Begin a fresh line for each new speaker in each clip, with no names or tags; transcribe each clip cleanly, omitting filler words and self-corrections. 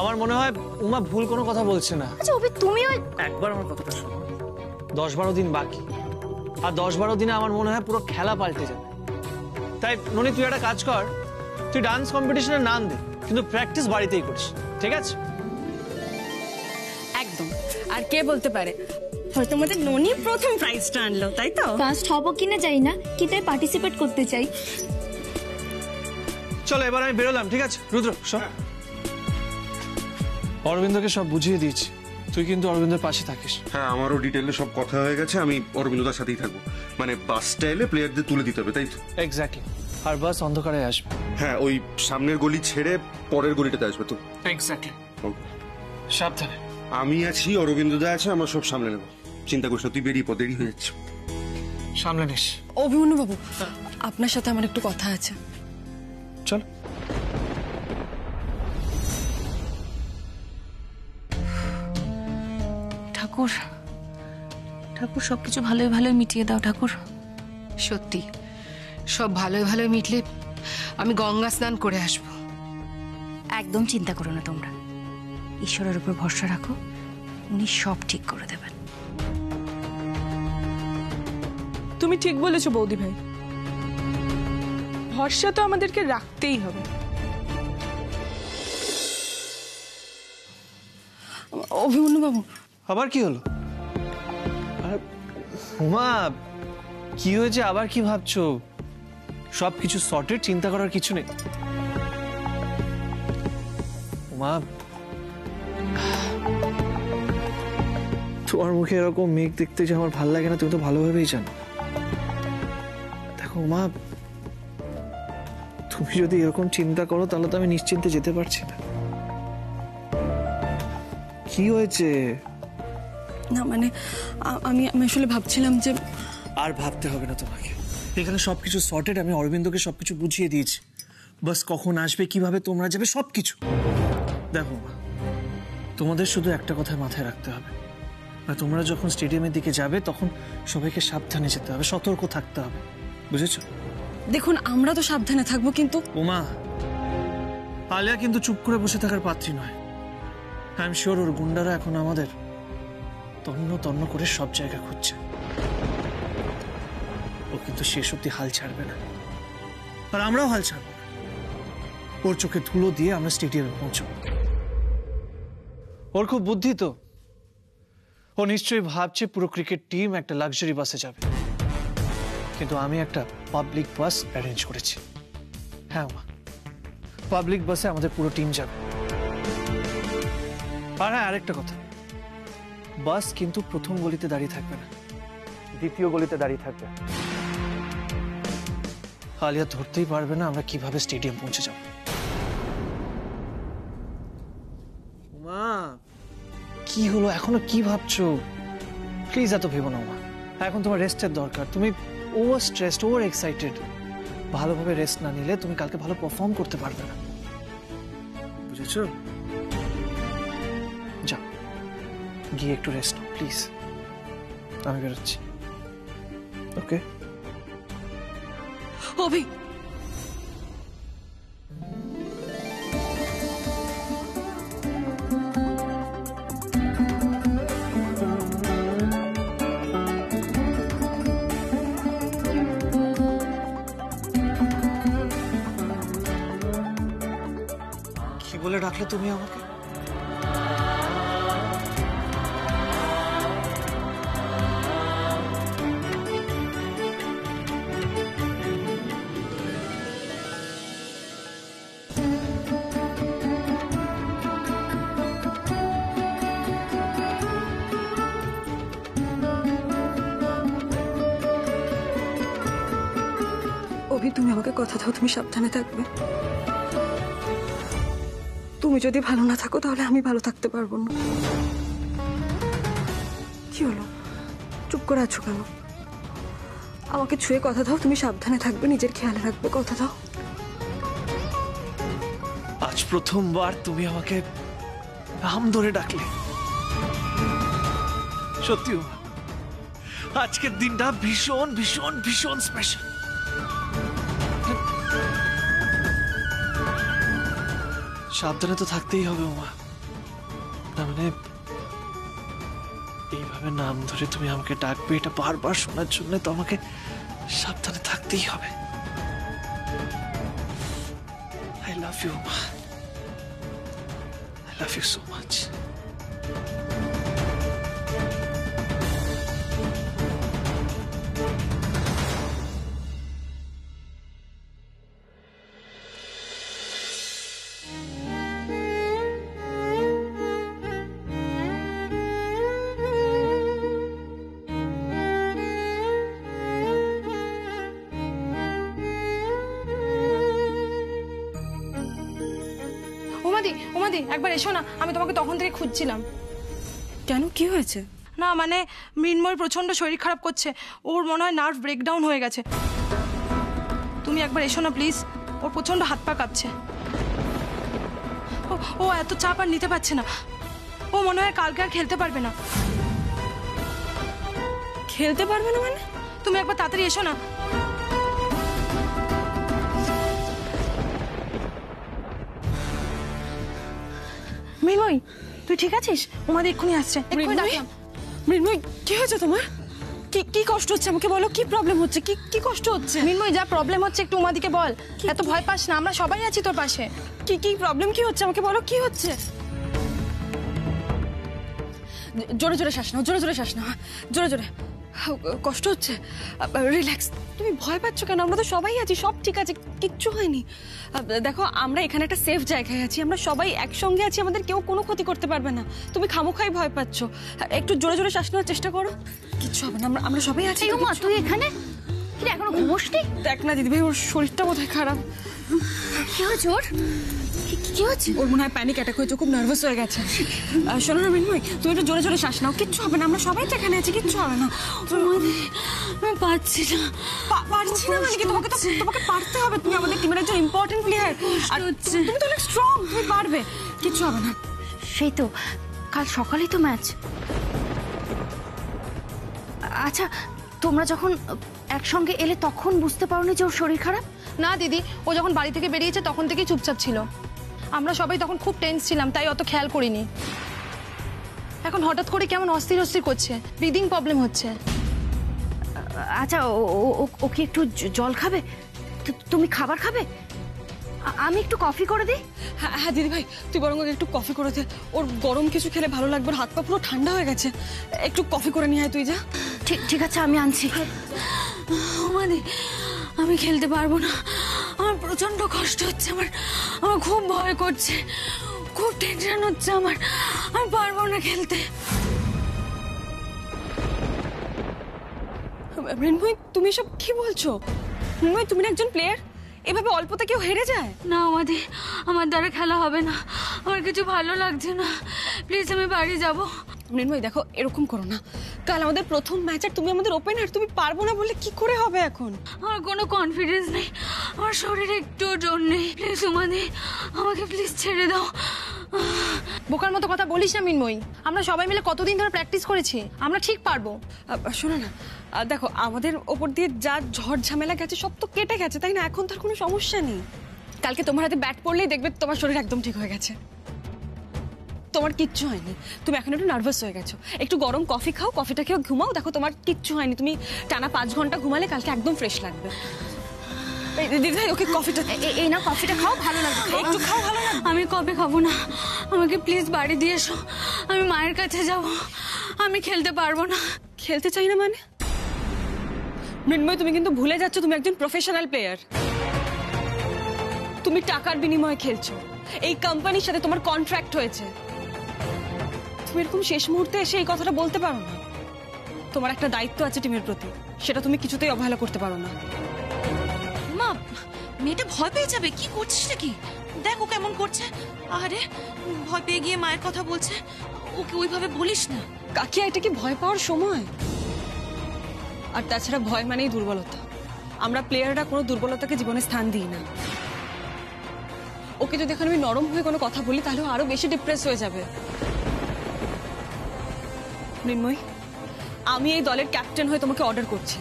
আমার মনে হয় উমা ভুল কোনো কথা বলছে না।
আচ্ছা অভি, তুমি ওই
একবার আমার কথাটা শোনো। 10-12 দিন বাকি, আর 10-12 দিনে আমার মনে হয় পুরো খেলা পাল্টে যাবে। তাই ননি, তুই একটা কাজ কর, তুই ডান্স কম্পিটিশনে নাম দে, কিন্তু প্র্যাকটিস বাড়িতেই করিস, ঠিক আছে?
একদম। আর কে বলতে পারে, হয়তো আমাদের ননি প্রথম প্রাইজটা আনলো, তাই তো?
ফার্স্ট হব কিনা যাই না, কিন্তু পার্টিসিপেট করতে চাই।
চলো এবার আমি বেরোলাম, ঠিক আছে? রুদ্র সব অরবিন্দকে সব বুঝিয়ে দিয়েছি, তুই কিন্তু অরবিন্দের পাশে থাকিস।
হ্যাঁ, আমারও ডিটেইলে সব কথা হয়ে গেছে, আমি অরবিন্দদার সাথেই থাকবো। মানে বাস স্টাইলে প্লেয়ারদের তুলে দিতে হবে, তাই তো?
এক্স্যাক্টলি। আর বাস অন্ধকারে আসবে।
হ্যাঁ, ওই সামনের গলি ছেড়ে পরের গলিটাতে আসবে তো?
এক্স্যাক্টলি। সাবধানে।
আমি আছি, অরবিন্দদা আছে, আমরা সব সামলে নেবো, চিন্তা করিস না। তুই বেরিয়ে পর, দেরি হয়ে যাচ্ছে।
সামলে নিস।
অভিমন্যু বাবু, আপনার সাথে আমার একটু কথা আছে।
চল।
ঠাকুর, ঠাকুর সবকিছু ভালোই ভালোই মিটিয়ে দাও ঠাকুর।
সত্যি সব ভালোই ভালোই মিটলে আমি গঙ্গা স্নান করে আসব।
একদম চিন্তা করো না তোমরা, ঈশ্বরের উপর ভরসা রাখো, উনি সব ঠিক করে দেবেন।
তুমি ঠিক বলেছো বৌদি ভাই, ভরসা তো আমাদেরকে রাখতেই হবে।
অভিমন্যু বাবু,
আবার কি হলো? উমা, কি হয়েছে? আবার কি ভাবছো? সবকিছু সর্টেড, চিন্তা করার কিছু নেই। উমা, তোমার মুখে এরকম মেঘ দেখতে যে আমার ভালো লাগে না, তুমি তো ভালোভাবেই জানো। দেখো উমা, তুমি যদি এরকম চিন্তা করো তাহলে তো আমি নিশ্চিন্তে যেতে পারছি না। কি হয়েছে?
না মানে আমি আসলে ভাবছিলাম যে...
আর ভাবতে হবে না তোমাকে, এখানে সবকিছু সর্টেড। আমি অরবিন্দকে সবকিছু বুঝিয়ে দিয়েছি, বাস কখন আসবে, কিভাবে তোমরা যাবে, সবকিছু। দেখো তোমাদের শুধু একটা কথা মাথায় রাখতে হবে, তোমরা যখন স্টেডিয়ামের দিকে যাবে তখন সবাইকে সাবধানে যেতে হবে, সতর্ক থাকতে হবে, বুঝেছো?
দেখুন, আমরা তো সাবধানে থাকবো, কিন্তু...
উমা, আলিয়া কিন্তু চুপ করে বসে থাকার পাত্রী নয়। আই এম শিওর ওর গুন্ডারা এখন আমাদের তন্ন তন্ন করে সব জায়গা খুঁজছে। ও কিন্তু শেষ অব্দি হাল ছাড়বে না, আর আমরাও হাল ছাড়বো না। ওর চোখে ধুলো দিয়ে আমরা স্টেডিয়ামে পৌঁছবো। ওর খুব বুদ্ধি তো, ও নিশ্চয়ই ভাবছে পুরো ক্রিকেট টিম একটা লাক্সারি বাসে যাবে, কিন্তু আমি একটা পাবলিক বাস অ্যারেঞ্জ করেছি। হ্যাঁ মা, পাবলিক বাসে আমাদের পুরো টিম যাবে। আর হ্যাঁ, আরেকটা কথা, বাস কিন্তু প্রথম গলিতে দাঁড়িয়ে থাকবে না, দ্বিতীয় গলিতে দাঁড়িয়ে থাকবে। আলিয়া ধরতেই পারবে না আমরা কিভাবে স্টেডিয়াম পৌঁছে যাব। মা, কি হলো? এখনো কি ভাবছো? প্লিজ এত ভেবো না মা, এখন তোমার রেস্টের দরকার। তুমি ওভার স্ট্রেসড, ওভার এক্সাইটেড। ভালোভাবে রেস্ট না নিলে তুমি কালকে ভালো পারফর্ম করতে পারবে না, বুঝেছো? যাও, গিয়ে একটু রেস্ট নাও প্লিজ। আমি বেরোচ্ছি, ওকে?
অভি,
কি বলে ডাকলে তুমি আমাকে?
অভি, তুমি আমাকে কথা দাও, তুমি সাবধানে থাকবে। তুমি যদি ভালো না থাকো তাহলে আমি ভালো থাকতে পারবো না। কি হলো, চুপ করে আছো কেন? আমাকে ছুঁয়ে কথা দাও, তুমি সাবধানে থাকবে, নিজের খেয়াল রাখবে, কথা দাও।
আজ প্রথমবার তুমি আমাকে নাম ধরে ডাকলে। সত্যি আজকের দিনটা ভীষণ ভীষণ ভীষণ স্পেশাল। সাবধানে তো থাকতেই হবে ওমা। না মানে এইভাবে নাম ধরে তুমি আমাকে ডাকবে, এটা বারবার শোনার জন্য তো আমাকে সাবধানে থাকতেই হবে। আই লাভ ইউ ওমা, I love you so much.
উমাদি উমাদি একবার এসো না, আমি তোমাকে তখন থেকে খুঁজছিলাম।
কেন, কি হয়েছে?
না মানে মৃন্ময় প্রচন্ড শরীর খারাপ করছে, ওর মনে হয় নার্ভ ব্রেকডাউন হয়ে গেছে। তুমি একবার এসো না প্লিজ, ওর প্রচন্ড হাত পা কাঁপছে। ও এত চাপ আর নিতে পারছে না, ও মনে হয় কালকে আর খেলতে পারবে না।
খেলতে পারবে না মানে?
তুমি একবার তাড়াতাড়ি এসো না। মৃন্ময় তুই ঠিক আছিস? উমাদি এক্ষুনি আসছে, এক্ষুনি ডাকলাম।
মৃন্ময়, কি হয়েছে তোমার? কি কি কষ্ট হচ্ছে আমাকে বলো, কি প্রবলেম হচ্ছে, কি কি কষ্ট হচ্ছে?
মৃন্ময় যা প্রবলেম হচ্ছে একটু উমাদিকে বল, এত ভয় পাস না, আমরা সবাই আছি তোর পাশে।
কি কি প্রবলেম, কি হচ্ছে আমাকে বলো, কি হচ্ছে? জোরে জোরে শ্বাস নাও, জোরে জোরে শ্বাস নাও, জোরে জোরে। কষ্ট হচ্ছে, রিল্যাক্স। তুমি ভয় পাচ্ছ কেন? আমরা তো সবাই আছি, সব ঠিক আছে, কিচ্ছু হয়নি। দেখো, আমরা এখানে একটা সেফ জায়গায় আছি, আমরা সবাই একসঙ্গে আছি, আমাদের কেউ কোনো ক্ষতি করতে পারবে না। তুমি খামোখাই ভয় পাচ্ছ, একটু জোরে জোরে শ্বাস নেওয়ার চেষ্টা করো, কিচ্ছু হবে না, আমরা সবাই আছি।
এই উমা, তুই এখানে? কিরে, এখনো ঘুমোসনি?
দেখ না দিদিভাই, ওর শরীরটা বোধহয় খারাপ।
কি হয়েছে ওর? কি হচ্ছে?
ওর মনে হয় প্যানিক অ্যাটাক হয়েছে, খুব নার্ভাস হয়ে গেছে। শোনো না মৃন্ময়, তুমি একটু জোরে জোরে শ্বাস নাও, কিচ্ছু হবে না, আমরা সবাই তো এখানে আছি, কিচ্ছু হবে না।
আমি পারছি না।
পারছি না মানে কি? তোমাকে পারতে হবে, তুমি আমাদের টিমের একজন ইম্পর্টেন্ট প্লেয়ার, আর তুমি তো অনেক স্ট্রং, তুমি পারবে, কিচ্ছু হবে না।
সেই তো, কাল সকালেই তো ম্যাচ। আচ্ছা, তোমরা যখন একসঙ্গে এলে তখন বুঝতে পারোনি যে ওর শরীর খারাপ?
না দিদি, ও যখন বাড়ি থেকে বেরিয়েছে তখন থেকেই চুপচাপ ছিল। আমরা সবাই তখন খুব টেন্স ছিলাম, তাই অত খেয়াল করিনি। এখন হঠাৎ করে কেমন অস্থির অস্থির করছে, ব্রিদিং প্রবলেম হচ্ছে।
আচ্ছা, ও কি একটু জল খাবে? তুমি খাবার খাবে? আমি একটু কফি করে দিই?
হ্যাঁ হ্যাঁ দিদিভাই, তুই বরং ওকে একটু কফি করে দে, ওর গরম কিছু খেলে ভালো লাগবে, ওর হাত পা পুরো ঠান্ডা হয়ে গেছে, একটু কফি করে নিয়ে আয় তুই, যা।
ঠিক আছে, আমি আনছি।
মানে আমি খেলতে পারবো না, আমার প্রচন্ড কষ্ট হচ্ছে, আমার খুব ভয় করছে, খুব টেনশন হচ্ছে আমার, আমি পারবো না খেলতে। মৃন্ময়, তুমি সব কি বলছো? মৃন্ময়, তুমি না একজন প্লেয়ার, এভাবে অল্পতে কেউ হেরে যায়
না? আমাদের আমার দ্বারা খেলা হবে না, আমার কিছু ভালো লাগছে না, প্লিজ আমি বাড়ি যাব।
মৃন্ময় দেখো, এরকম করো না, কাল আমাদের প্রথম ম্যাচ, আর তুমি আমাদের ওপেনার, তুমি পারবো না বললে কি করে হবে এখন?
আমার কোনো কনফিডেন্স নেই, আমার শরীরে একটুও জোর নেই, প্লিজ উমাদি আমাকে প্লিজ ছেড়ে দাও।
বোকার মতো কথা বলিস না মৃন্ময়ী, আমরা সবাই মিলে কতদিন ধরে প্র্যাকটিস করেছি, আমরা ঠিক পারবো।
শোনো না, দেখো আমাদের ওপর দিয়ে যা ঝড় ঝামেলা গেছে সব তো কেটে গেছে, তাই না? এখন তার কোনো সমস্যা নেই। কালকে তোমার হাতে ব্যাট পড়লেই দেখবে তোমার শরীর একদম ঠিক হয়ে গেছে, তোমার কিচ্ছু হয়নি। তুমি এখন একটু নার্ভাস হয়ে গেছো, একটু গরম কফি খাও, কফিটা খেয়েও ঘুমাও, দেখো তোমার কিচ্ছু হয়নি। তুমি টানা 5 ঘন্টা ঘুমালে কালকে একদম ফ্রেশ লাগবে। দিদি, ওকে কফিটা,
এই না, কফিটা খাও, ভালো লাগবে,
একটু খাও, ভালো লাগবে।
আমি কবে খাবো না, আমাকে প্লিজ বাড়ি দিয়ে এসো, আমি মায়ের কাছে যাব, আমি খেলতে পারবো না।
খেলতে চাই না মানে? মৃন্ময়, তুমি কিন্তু ভুলে যাচ্ছ তুমি একজন প্রফেশনাল প্লেয়ার, তুমি টাকার বিনিময়ে খেলছো, এই কোম্পানির সাথে তোমার কন্ট্রাক্ট হয়েছে। তুমি এরকম শেষ মুহূর্তে এসে এই কথাটা বলতে পারো না। তোমার একটা দায়িত্ব আছে টিমের প্রতি, সেটা তুমি কিছুতেই অবহেলা করতে পারো না।
মা, মেয়েটা ভয় পেয়ে যাবে, কি করছিস নাকি? দেখো কেমন করছে, আরে ভয় পেয়ে গিয়ে মায়ের কথা বলছে, ওকে ওইভাবে বলিস না।
কাকিয়া, এটা কি ভয় পাওয়ার সময়? আর তাছাড়া ভয় মানেই দুর্বলতা, আমরা প্লেয়াররা কোনো দুর্বলতাকে জীবনে স্থান দিই না। ওকে যদি এখন আমি নরম হয়ে কোনো কথা বলি তাহলে আরো বেশি ডিপ্রেস হয়ে যাবে। মৃন্ময়, আমি এই দলের ক্যাপ্টেন হয়ে তোমাকে অর্ডার করছি,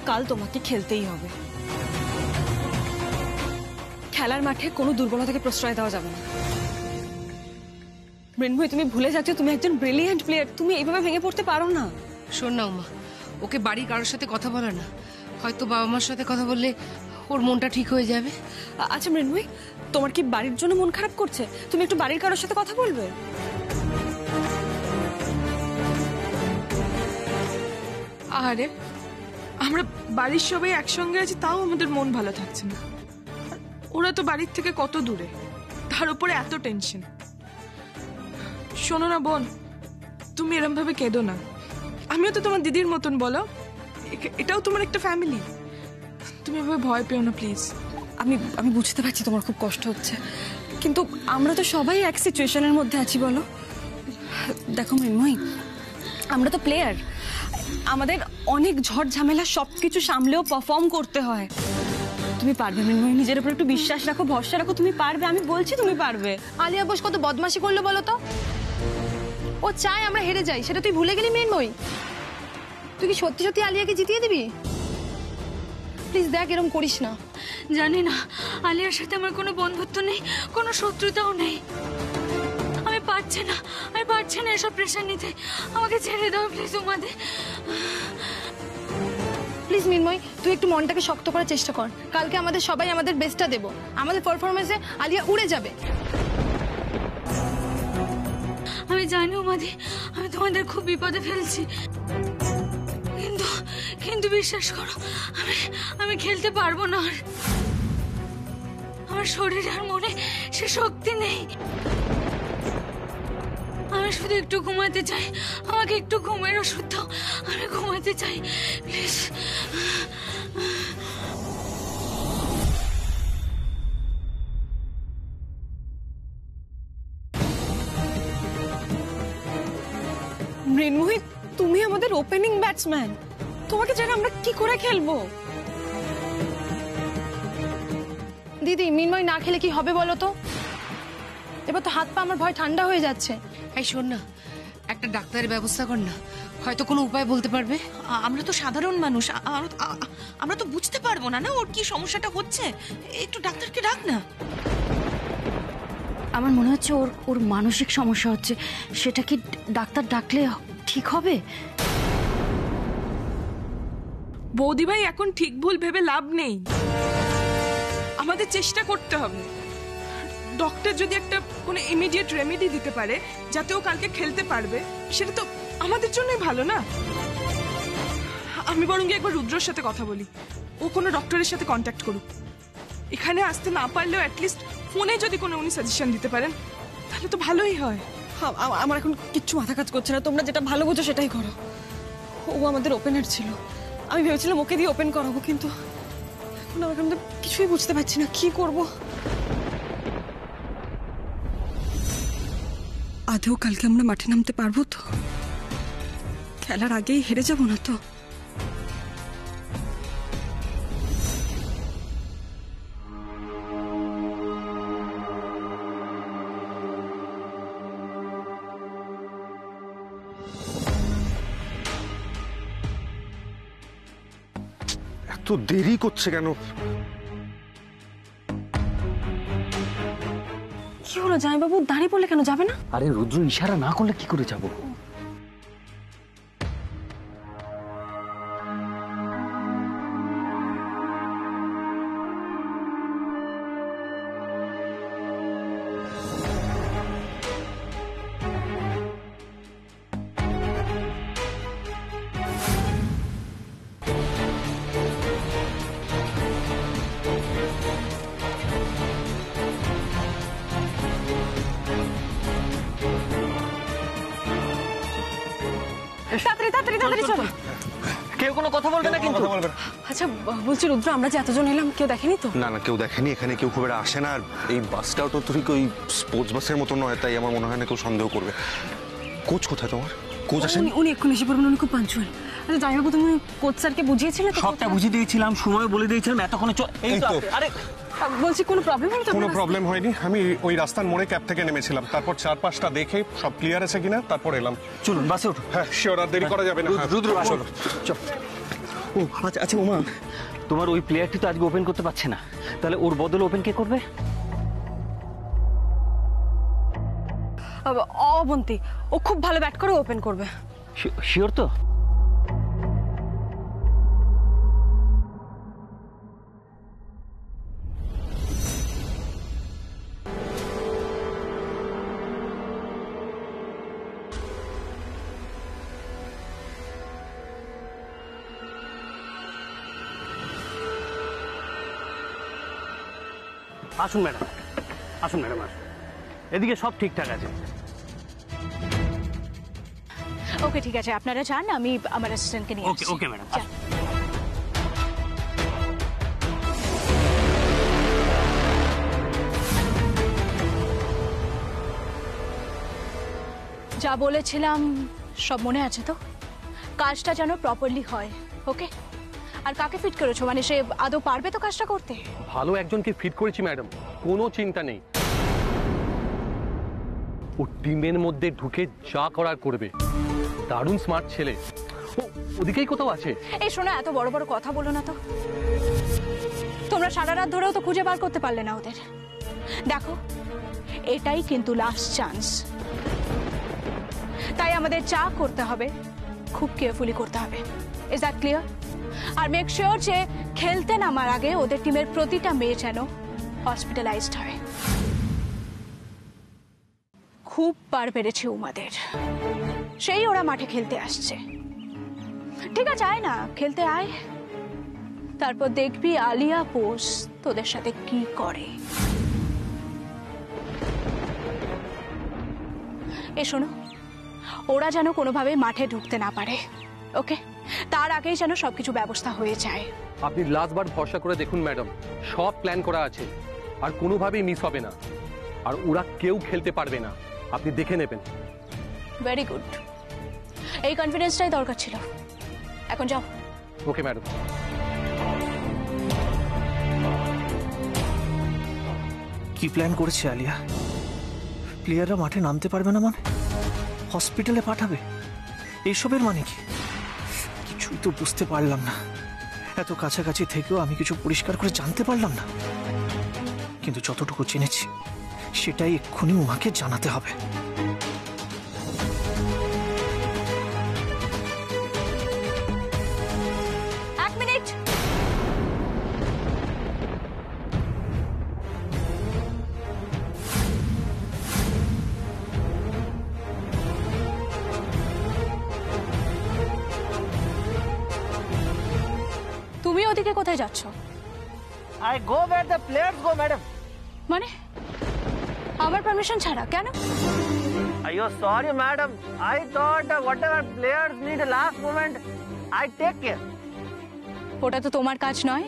কাল তোমাকে খেলতেই হবে। খেলার মাঠে কোনো দুর্বলতাকে প্রশ্রয় দেওয়া যাবে না। মৃন্ময়ী, তুমি ভুলে যাচ্ছ তুমি একজন ব্রিলিয়েন্ট প্লেয়ার, তুমি এইভাবে ভেঙে পড়তে পারো না।
শোন না উমা, ওকে বাড়ির কারোর সাথে কথা বলে না, হয়তো বাবা মার সাথে কথা বললে ওর মনটা ঠিক হয়ে যাবে।
আচ্ছা মৃন্ময়ী, তোমার কি বাড়ির জন্য মন খারাপ করছে? তুমি একটু বাড়ির কারোর সাথে কথা বলবে।
আরে আমরা বাড়ির সবাই একসঙ্গে আছি, তাও আমাদের মন ভালো থাকছে না। ওরা তো বাড়ির থেকে কত দূরে, তার উপরে এত টেনশন। শোনো না বোন, তুমি এরম ভাবে কেঁদো না। আমিও তো তোমার দিদির মতন, বলো, এটাও তোমার একটা ফ্যামিলি। তুমি এভাবে ভয় পেও না প্লিজ।
আমি বুঝতে পারছি তোমার খুব কষ্ট হচ্ছে, কিন্তু আমরা তো সবাই এক সিচুয়েশনের মধ্যে আছি, বলো। দেখো মৃন্ময়ী, আমরা তো প্লেয়ার, আমাদের অনেক ঝড় ঝামেলা সবকিছু সামলেও পারফর্ম করতে হয়। তুমি পারবে মৃন্ময়ী, নিজের উপর একটু বিশ্বাস রাখো, ভরসা রাখো, তুমি পারবে, আমি বলছি তুমি পারবে।
আলিয়া বোস কত বদমাশি করলো বলো তো। ও চায় আমরা হেরে যাই, সেটা তুই ভুলে গেলি মৃন্ময়ী। তুই কি সত্যি সত্যি আলিয়াকে জিতিয়ে দিবি? প্লিজ দেখ, এরকম করিস না।
জানি না, আলিয়ার সাথে আমার কোনো বন্ধুত্ব নেই, কোনো শত্রুতাও নেই। আমি পারছি না এসব প্রেশার নিতে। আমাকে ছেড়ে দাও প্লিজ উমাদে।
প্লিজ মৃন্ময়ী, তুই একটু মনটাকে শক্ত করার চেষ্টা কর। কালকে আমাদের সবাই আমাদের বেস্টটা দেবো। আমাদের পারফরমেন্সে আলিয়া উড়ে যাবে।
আমি জানি উমাদি, আমি তোমাদের খুব বিপদে ফেলছি, কিন্তু বিশ্বাস করো, আমি খেলতে পারবো না। আর আমার শরীর আর মনে সে শক্তি নেই। আমি শুধু একটু ঘুমাতে চাই, আমাকে একটু ঘুমের ওষুধ দাও, আমি ঘুমাতে চাই প্লিজ।
মৃন্ময়ী, তুমি আমাদের ওপেনিং ব্যাটসম্যান, তোমাকে যেন আমরা কি করে খেলবো?
দিদি, মৃন্ময়ী না খেলে কি হবে বলো তো? এবার তো হাত পা আমার ভয় ঠান্ডা হয়ে যাচ্ছে।
এই শোন না, একটা ডাক্তারের ব্যবস্থা কর না, হয়তো কোনো উপায় বলতে পারবে।
আমরা তো সাধারণ মানুষ, আমরা তো বুঝতে পারবো না না ওর কি সমস্যাটা হচ্ছে। একটু ডাক্তারকে ডাক না।
আমার মনে হচ্ছে ওর মানসিক সমস্যা হচ্ছে। সেটা কি ডাক্তার ডাকলে ঠিক হবে?
বৌদি ভাই, এখন ঠিক ভুল ভেবে লাভ নেই, আমাদের চেষ্টা করতে হবে। ডক্টর যদি একটা কোনো ইমিডিয়েট রেমেডি দিতে পারে যাতে ও কালকে খেলতে পারবে, সেটা তো আমাদের জন্যই ভালো না? আমি বরং একবার রুদ্রর সাথে কথা বলি, ও কোনো ডক্টরের সাথে কন্ট্যাক্ট করুক। এখানে আসতে না পারলেও অ্যাটলিস্ট ফোনে যদি কোনো উনি সাজেশন দিতে পারেন তাহলে তো ভালোই হয়।
আমার এখন কিচ্ছু মাথা কাজ করছে না, তোমরা যেটা ভালো বোঝো সেটাই করো। ও আমাদের ওপেনার ছিল, আমি ভেবেছিলাম ওকে দিয়ে ওপেন করাবো, কিন্তু এখন আমার কিন্তু কিছুই বুঝতে পারছি না কি করব। আদৌ কালকে আমরা মাঠে নামতে পারবো তো? খেলার আগেই হেরে যাবো না তো?
এত দেরি করছে কেন?
কি হলো জামাইবাবু, দাঁড়িয়ে পড়লে কেন? যাবে না?
আরে রুদ্র ইশারা না করলে কি করে যাব?
তাড়াতাড়ি চলো।
কেউ কোনো কথা বলবে না কিন্তু।
আচ্ছা বলছি রুদ্র, আমরা যে এতজন এলাম কেউ দেখেনি তো?
না না, কেউ দেখেনি, এখানে কেউ খুব একটা আসে না। আর এই বাসটাও তো ঠিক ওই স্পোর্টস বাসের মতো নয়, তাই আমার মনে হয় না কেউ সন্দেহ করবে। কোচ কোথায় তোমার? কোচ আসেনি?
উনি এক্ষুনি এসে পড়বেন, উনি খুব পাঞ্চুয়াল। আচ্ছা জামাইবাবু, তুমি কোচ স্যারকে বুঝিয়েছিলে তো?
সবটা বুঝিয়ে দিয়েছিলাম, সময় বলে দিয়েছিলাম, এতক্ষণে এই তো। আরে
বলছি কোনো প্রবলেম হয়নি তো?
কোনো প্রবলেম হয়নি, আমি ওই রাস্তার মোড়ে ক্যাব থেকে নেমেছিলাম, তারপর চারপাশটা দেখে সব ক্লিয়ার আছে কিনা তারপর এলাম।
চলুন বাসে উঠুন।
হ্যাঁ শিওর, আর দেরি করা যাবে না।
রুদ্র চল।
ও আচ্ছা আচ্ছা ওমা,
তোমার ওই প্লেয়ারটি তো আজকে ওপেন করতে পারছে না, তাহলে ওর বদলে ওপেন কে করবে?
অবন্তী, ও খুব ভালো ব্যাট করে ওপেন করবে।
শিওর তো? আসুন ম্যাডাম, আসুন ম্যাডাম, আসুন। এদিকে সব ঠিকঠাক আছে।
ওকে ঠিক আছে, আপনারা যান, আমি আমার অ্যাসিস্ট্যান্টকে নিয়ে আসছি।
Okay madam.
যা বলেছিলাম সব মনে আছে তো? কাজটা যেন প্রপারলি হয়, ওকে? আর কাকে ফিট করেছো, মানে সে আদৌ পারবে তো কাজটা করতে?
ভালো একজনকে ফিট করেছি ম্যাডাম, কোনো চিন্তা নেই। ও টিমের মধ্যে ঢুকে যা করার করবে। দারুণ স্মার্ট ছেলে। ও ওদিকেই কোথাও আছে।
এই শোনো, এত বড় বড় কথা বলো না তো। তোমরা সারা রাত ধরেও তো খুঁজে বার করতে পারলে না ওদের। দেখো, এটাই কিন্তু লাস্ট চান্স, তাই আমাদের যা করতে হবে খুব কেয়ারফুলি করতে হবে। Is that clear? আর মেক শিওর যে খেলতে নামার আগে ওদের টিমের প্রতিটা মেয়ে যেন হসপিটালাইজড হয়। খুব বার বেড়েছে উমাদের, সেই ওরা মাঠে খেলতে আসছে। ঠিক আছে, আয় না, খেলতে আয়, তারপর দেখবি আলিয়া পোস তোদের সাথে কি করে। এ শোনো, ওরা যেন কোনোভাবে মাঠে ঢুকতে না পারে, ওকে? তার আগেই যেন সবকিছু ব্যবস্থা হয়ে যায়।
আপনি লাস্টবার ভরসা করে দেখুন ম্যাডাম, সব প্ল্যান করা আছে, আর কোনোভাবেই মিস হবে না, আর ওরা কেউ খেলতে পারবে না, আপনি দেখে নেবেন।
ভেরি গুড, এই কনফিডেন্সটাই দরকার ছিল। এখন যাও।
Okay madam.
কি প্ল্যান করেছে আলিয়া? প্লেয়াররা মাঠে নামতে পারবে না মানে হসপিটালে পাঠাবে? এইসবের মানে কি? কিছুই তো বুঝতে পারলাম না। এত কাছাকাছি থেকেও আমি কিছু পরিষ্কার করে জানতে পারলাম না, কিন্তু যতটুকু জেনেছি সেটাই এক্ষুনি উমাকে জানাতে হবে।
এক মিনিট। তুমি ওদিকে কোথায় যাচ্ছ?
I go where the players go, madam.
মানে আমার পারমিশন ছাড়া? কেন?
Are you sorry, madam? I thought whatever players need last moment, I take care.
ওটা তো তোমার কাজ নয়।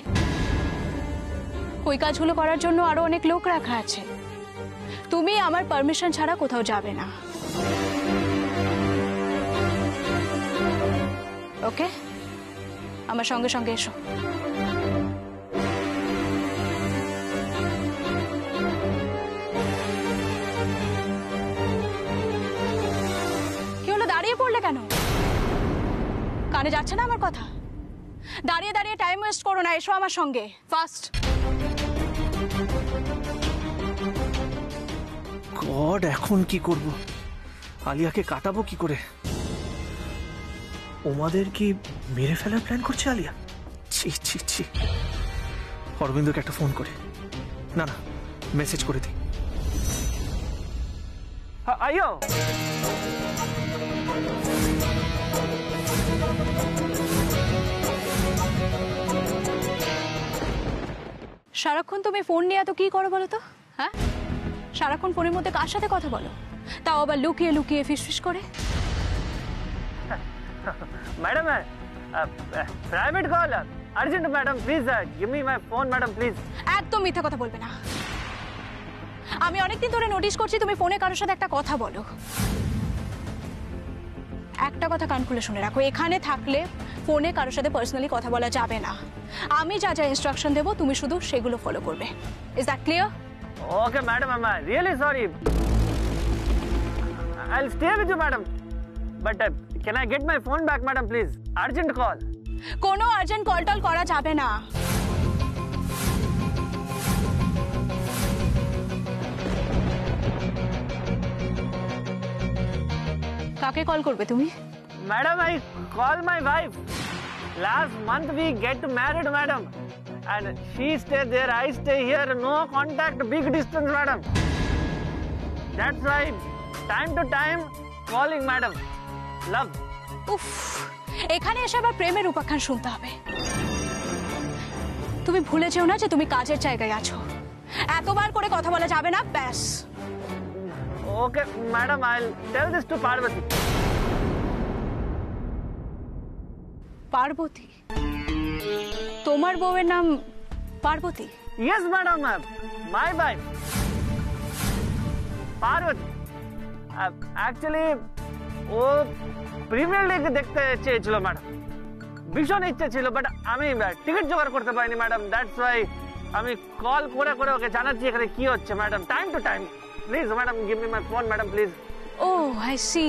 ওই কাজগুলো করার জন্য আরো অনেক লোক রাখা আছে। তুমি আমার পারমিশন ছাড়া কোথাও যাবে না, ওকে? আমার সঙ্গে সঙ্গে এসো। কি হলো, দাঁড়িয়ে পড়লে কেন? কানে যাচ্ছে না আমার কথা? দাঁড়িয়ে দাঁড়িয়ে টাইম ওয়েস্ট করো না, এসো আমার সঙ্গে ফাস্ট।
গড, এখন কি করব? আলিয়াকে কাটাবো কি করে? ওমাদের কি মেরে ফেলার প্ল্যান করছে আলিয়া? ছি ছি ছি। অরবিন্দকে একটা ফোন করে, না না মেসেজ করে দিই।
আইও।
সারাক্ষণ তুমি ফোন নিয়ে এত কি করো বলো তো? হ্যাঁ, সারাক্ষণ ফোনের মধ্যে কার সাথে কথা বলো? তাও আবার লুকিয়ে লুকিয়ে ফিসফিস করে।
Madam private call urgent madam please give me my phone madam please.
একদম মিথ্যা কথা বলবে না। আমি অনেকদিন ধরে নোটিস করছি তুমি ফোনে কারোর সাথে একটা কথা বলো। একটা কথা কান খুলে শুনে রাখো, এখানে থাকলে ফোনে কারোর সাথে পার্সোনালি কথা বলা যাবে না। আমি যা যা ইনস্ট্রাকশন দেবো তুমি শুধু সেগুলো ফলো করবে। Is that clear?
Okay madam, I am really sorry. I will stay with you madam, but can I get my phone back madam please? Urgent call.
কোনো আর্জেন্ট কল টল করা যাবে না। কাকে কল করবে তুমি?
Madam, I call my wife. Last month we get married, madam. And she stay there, I stay here. No contact, big distance, madam. That's why time to time calling, madam. Love.
উফ, এখানে এসে আবার প্রেমের উপাখ্যান শুনতে হবে। তুমি ভুলে যেও না যে তুমি কাজের জায়গায় আছো। এতবার করে কথা বলা যাবে না, ব্যাস।
Okay, madam, I'll tell this to Parvati.
Parvati? তোমার বউয়ের নাম Parvati?
Yes, madam, ma'am. My wife. Parvati. Actually, ও প্রিমিয়ার লিগ দেখতে চেয়েছিল ম্যাডাম, ভীষণ ইচ্ছে ছিল, বাট আমি টিকিট জোগাড় করতে পারিনি ম্যাডাম। দ্যাটস ওয়াই আমি কল করে করে ওকে জানাচ্ছি এখানে কি হচ্ছে madam. Time to time please madam, give me my phone madam please.
Oh I see.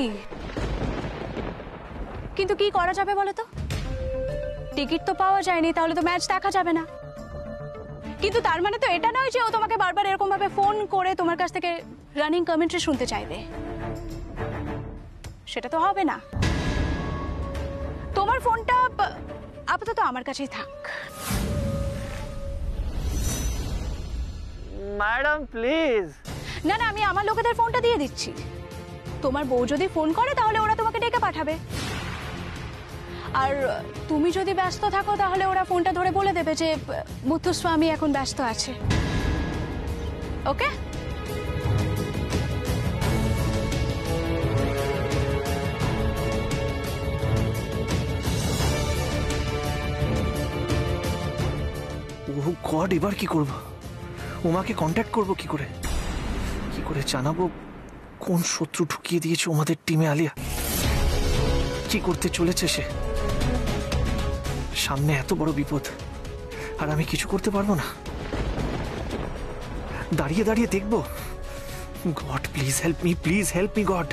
কিন্তু কি করা যাবে বলো তো? টিকিট তো পাওয়া যায়নি, তাহলে তো ম্যাচ দেখা যাবে না। কিন্তু তার মানে তো এটা নয় যে ও তোমাকে বারবার এরকম ভাবে ফোন করে তোমার কাছ থেকে রানিং কমেন্ট্রি শুনতে চাইবে। সেটা তো হবে না। তোমার ফোনটা আপাতত আমার কাছেই থাক।
Madam please.
না না, আমি আমার লোকেদের ফোনটা দিয়ে দিচ্ছি। তোমার বউ যদি ফোন করে তাহলে ওরা তোমাকে ডেকে পাঠাবে। আর তুমি যদি ব্যস্ত থাকো তাহলে ওরা ফোনটা ধরে বলে দেবে যে মুথুস্বামী এখন ব্যস্ত আছে। ওকে?
ও গড, এবার কি করব? উমাকে কন্ট্যাক্ট করব কি করে? কি করে জানাবো কোন শত্রু ঢুকিয়ে দিয়েছে আমাদের টিমে আলিয়া? কি করতে চলেছে সে? সামনে এত বড় বিপদ, আর আমি কিছু করতে পারবো না। দাঁড়িয়ে দাঁড়িয়ে দেখবো? God please help me, please help me god.